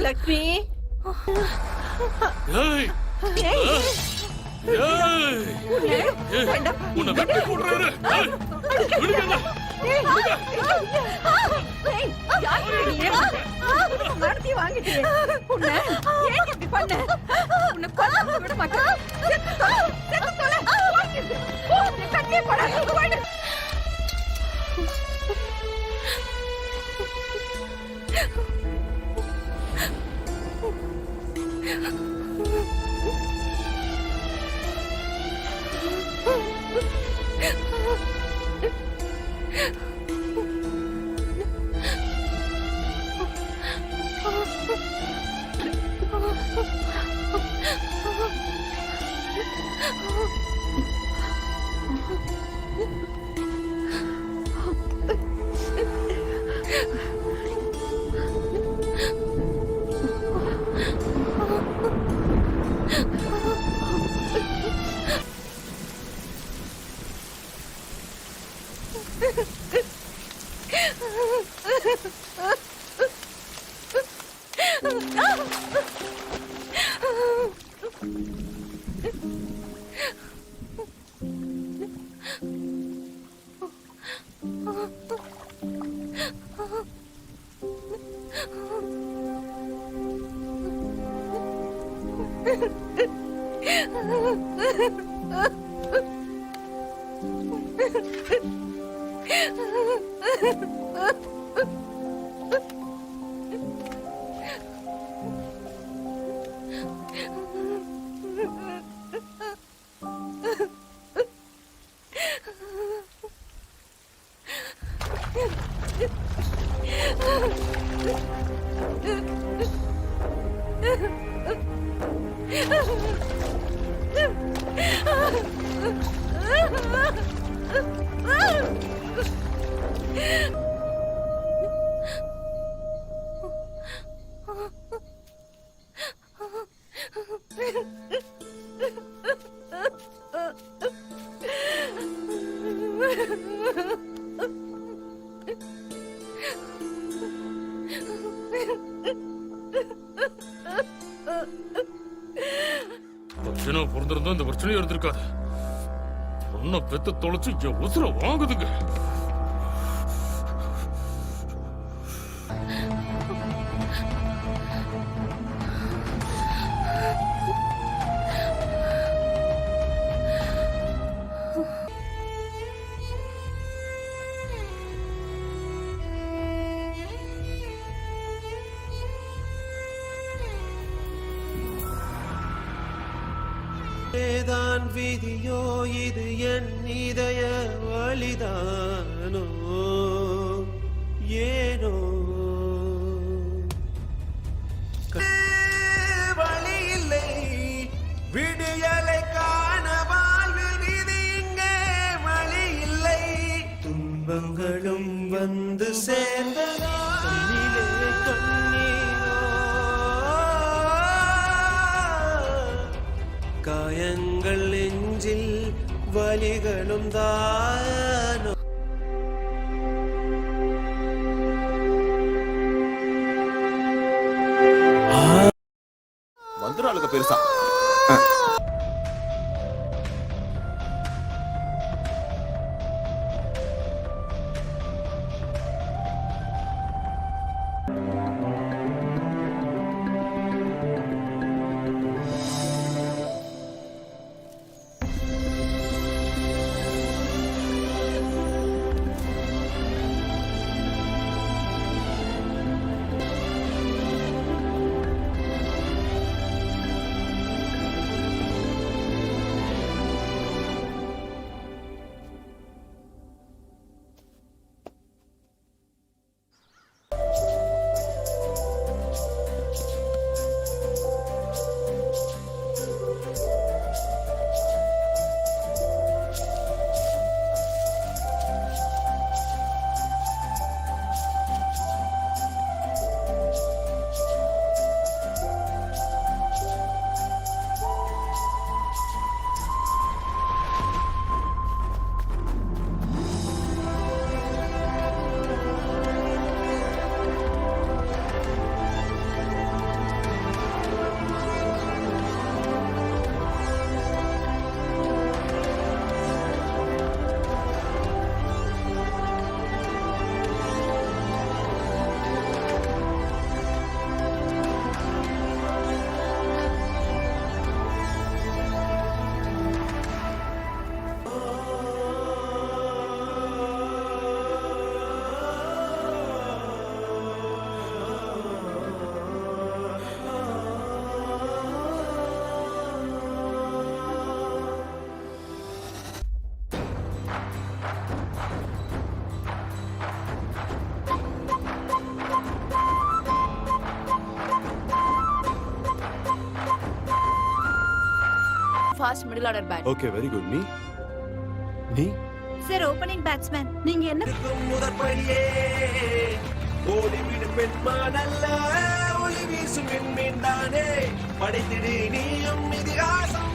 லக்ஷ்மி ஏய் ஏய் உன்னை வெட்டி போடுறாரு. விடுங்க. நடத்தி வாங்கிட்டே உன்னை ஏன் இப்படி பண்ண? உன்னை கொல்ல விட மாட்டேன். செத்து தொலை. கண்ணே படாத. பொருந்திருந்தா இந்த பிரச்சனையும் இருந்திருக்காது. பொண்ணை பெத்து தொலைச்சு என் உசுர வாங்குதுங்க. தான் விதியோ இது என் இதய வழிதானோ ஏனோ வழி இல்லை விடியலை காண வாழ்வில் விதி இங்கே வழி இல்லை துன்பங்களும் வந்து சேர்ந்ததா காயங்கள் நெஞ்சில் வலிகளும் தானோ வந்துடும் பெருசா. fast middle order bat. Okay very good. நீ சார் ஓபனிங் பேட்ஸ்மேன். நீங்க என்ன முதற்படியே ஓடிவிடும் பெண்மானல்ல ஒளி வீசும் பெண்மீன் தானே படைத்திடு நீயும் இதிகாசம்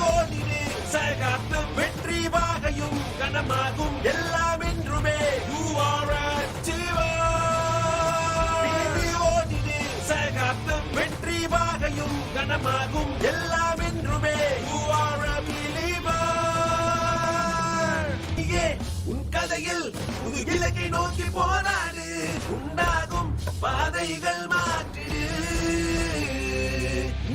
ஓடினே சகாப்தம் வெற்றி வாகையும் கனமாகும் எல்லாம் என்றுமே You are a achiever. ஓடினே சகாப்தம் வெற்றி வாகையும் கனமாகும் எல்லாம் என்றுமே You are a believer. உன் கதையில் புது இலக்கை நோக்கி போனாடு உண்டாகும் பாதைகள் மாற்றிடு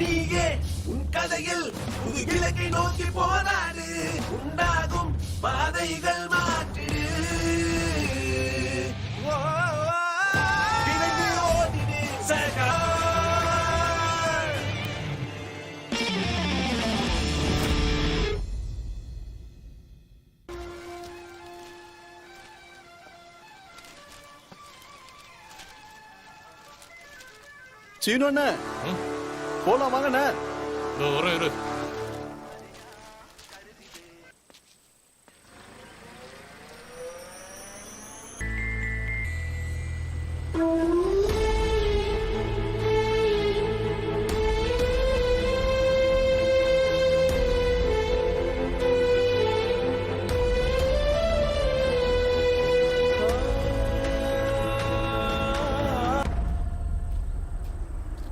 நீயே உன் கதையில் புது இலக்கை நோக்கி போனாடு உண்டாகும் பாதைகள் மாற்றிடு விரைந்து ஓடிடு சகா சீனோண்ணே போலாம் வாங்கண்ணே. இதோ வரேன் இரு.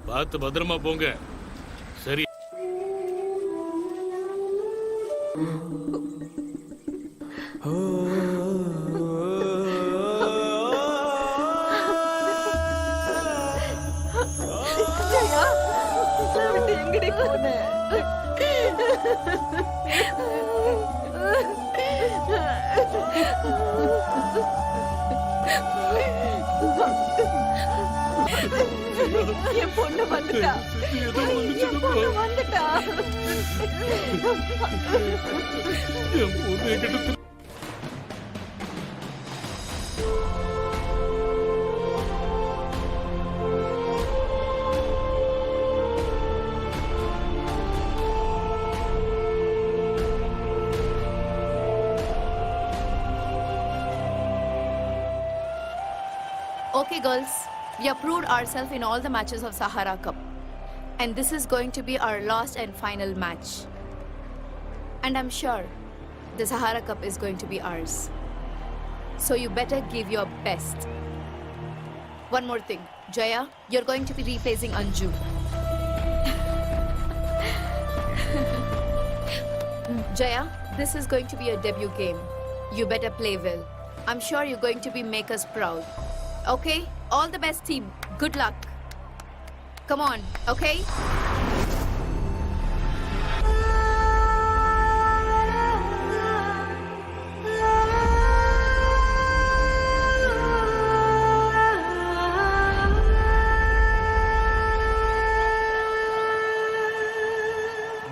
பார்த்து பத்திரமா போங்க. சரி. ஜெயா விட்டு எங்கடி போன? என் பொண்ணு வந்துட்டா. ஏதோ என் பொண்ணு வந்துட்டா. என் பொண்ணு என்கிட்ட Okay, girls, we have proved ourselves in all the matches of Sahara Cup. And this is going to be our last and final match. And I'm sure the Sahara Cup is going to be ours. So you better give your best. One more thing, Jaya, you're going to be replacing Anju. Jaya, this is going to be a debut game. You better play well. I'm sure you're going to be make us proud. Okay? All the best, team. Good luck. Come on, okay?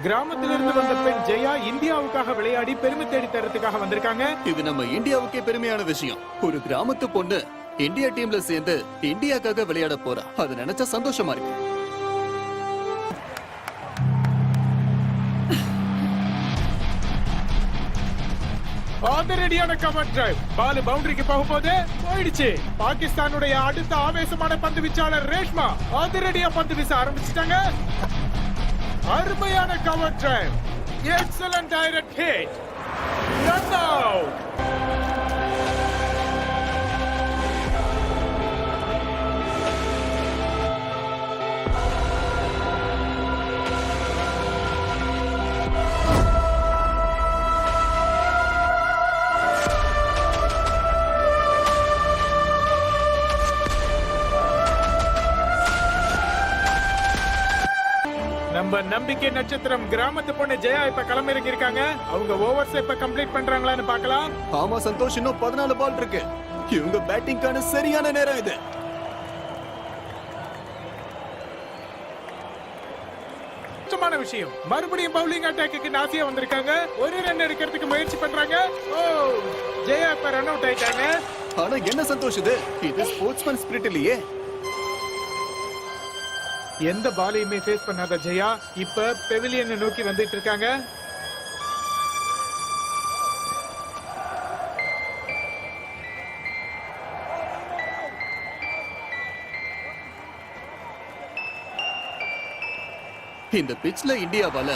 கிராமத்திலிருந்து வந்த பெண் ஜெயா இந்தியாவுக்காக விளையாடி பெருமை தேடி தரத்துக்காக வந்திருக்காங்க. இது நம்ம இந்தியாவுக்கே பெருமையான விஷயம். ஒரு கிராமத்து பொண்ணு இந்தியா டீம்ல சேர்ந்து இந்தியாக்காக விளையாட போறா. அது நினைச்சா சந்தோஷமா இருக்கு. அதிரடியான கவர் டிரைவ். பால் பவுண்டரிக்கு போகும்போது போயிடுச்சு. பாகிஸ்தானுடைய அடுத்த ஆவேசமான பந்து வீச்சாளர் ரேஷ்மா அதிரடியா பந்து வீச ஆரம்பிச்சிட்டாங்க. அருமையான cover drive. Excellent direct hit. Run out. நம்ம நம்பிக்கை நட்சத்திரம் கிராமத்து பொண்ணு ஜெயா இப்ப களமிறங்கி இருக்காங்க. அவங்க ஓவர்ஸ் இப்ப கம்ப்ளீட் பண்றாங்களான்னு பார்க்கலாம். ஆமா சந்தோஷ், இன்னும் 14 பால் இருக்கு. இவங்க பேட்டிங்கான சரியான நேரம் இது. முக்கியமான விஷயம், மறுபடியும் பவுலிங் அட்டாக்கு நாசியா வந்திருக்காங்க. ஒரு ரன் எடுக்கிறதுக்கு முயற்சி பண்றாங்க. ஓ, ஜெயா இப்ப ரன் அவுட் ஆயிட்டாங்க. ஆனா என்ன சந்தோஷ் இது ஸ்போர்ட்ஸ்மேன் ஸ்பிரிட் இல்லையே. எந்த பாலையுமே ஃபேஸ் பண்ணாத ஜெயா இப்ப பெவிலியனை நோக்கி வந்துட்டு இருக்காங்க. இந்த பிட்ச்ல இந்தியாவால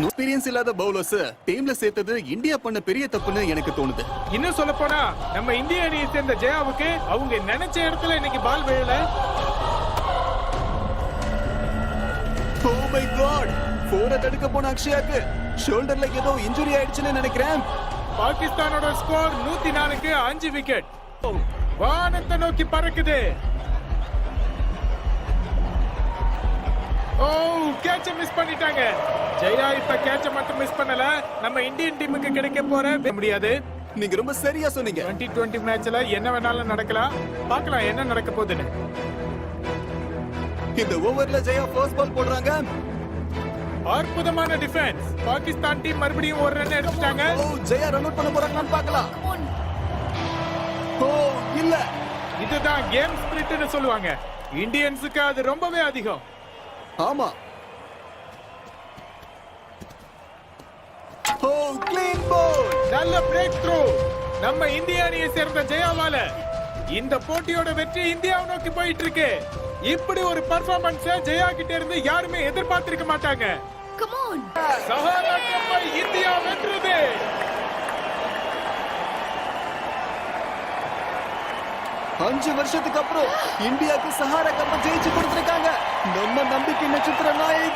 எக்ஸ்பீரியன்ஸ் இல்லாத பவுலர்ஸ் டீம்ல சேர்த்தது இந்தியா பண்ண பெரிய தப்புன்னு எனக்கு தோணுது. இன்னும் சொல்ல போனா நம்ம இந்திய அணியை சேர்ந்த ஜெயாவுக்கு அவங்க நினைச்ச இடத்துல இன்னைக்கு பால் விழல. ஓ மை காட், 4 தடுக்க போன அக்ஷயாக்கு ஷோல்டர்ல ஏதோ இன்ஜுரி ஆயிடுச்சுன்னு நினைக்கிறேன். பாகிஸ்தானோட ஸ்கோர் 104க்கு 5 விக்கெட். வானத்தை நோக்கி பறக்குது. ஓ, கேட்ச மிஸ் பண்ணிட்டாங்க. ஜெயா இப்ப கேட்ச மட்டும் மிஸ் பண்ணல, நம்ம இந்தியன் டீமுக்கு கிடைக்க போற முடியாது. நீங்க ரொம்ப சரியா சொன்னீங்க. 2020 மேட்ச்ல என்ன வேணாலும் நடக்கலாம். பார்க்கலாம் என்ன நடக்க போகுதுன்னு. இந்த ஓவர்ல ஜெயா ஃபர்ஸ்ட் பால் போடுறாங்க. அற்புதமான டிஃபென்ஸ். பாகிஸ்தான் டீம் மறுபடியும் ஒரு ரன் எடுத்துட்டாங்க. ஓ, ஜெயா ரன் அவுட் பண்ண போறாங்கன்னு பார்க்கலாம். ஓ இல்ல, இதுதான் கேம் ஸ்பிரிட்னு சொல்லுவாங்க. இந்தியன்ஸுக்கு அது ரொம்பவே அதிகம். ஆமா. ஓ, க்ளீன் பால். நல்ல பிரேக் த்ரூ. நம்ம இந்திய அணியை சேர்ந்த ஜெயாவால இந்த போட்டியோட வெற்றி இந்தியாவை நோக்கி போயிட்டு இருக்கு. இப்படி ஒரு பெர்ஃபார்மன்ஸ் ஜெயா கிட்ட இருந்து யாருமே எதிர்பார்த்திருக்க மாட்டாங்க. Come on. சஹாரா கப்பை இந்தியா வென்றது. அஞ்சு வருஷத்துக்கு அப்புறம் இந்தியாவுக்கு சஹாரா கப்பை ஜெயிச்சு கொடுத்திருக்காங்க. நம்ம நம்பிக்கை நட்சத்திர நாயகி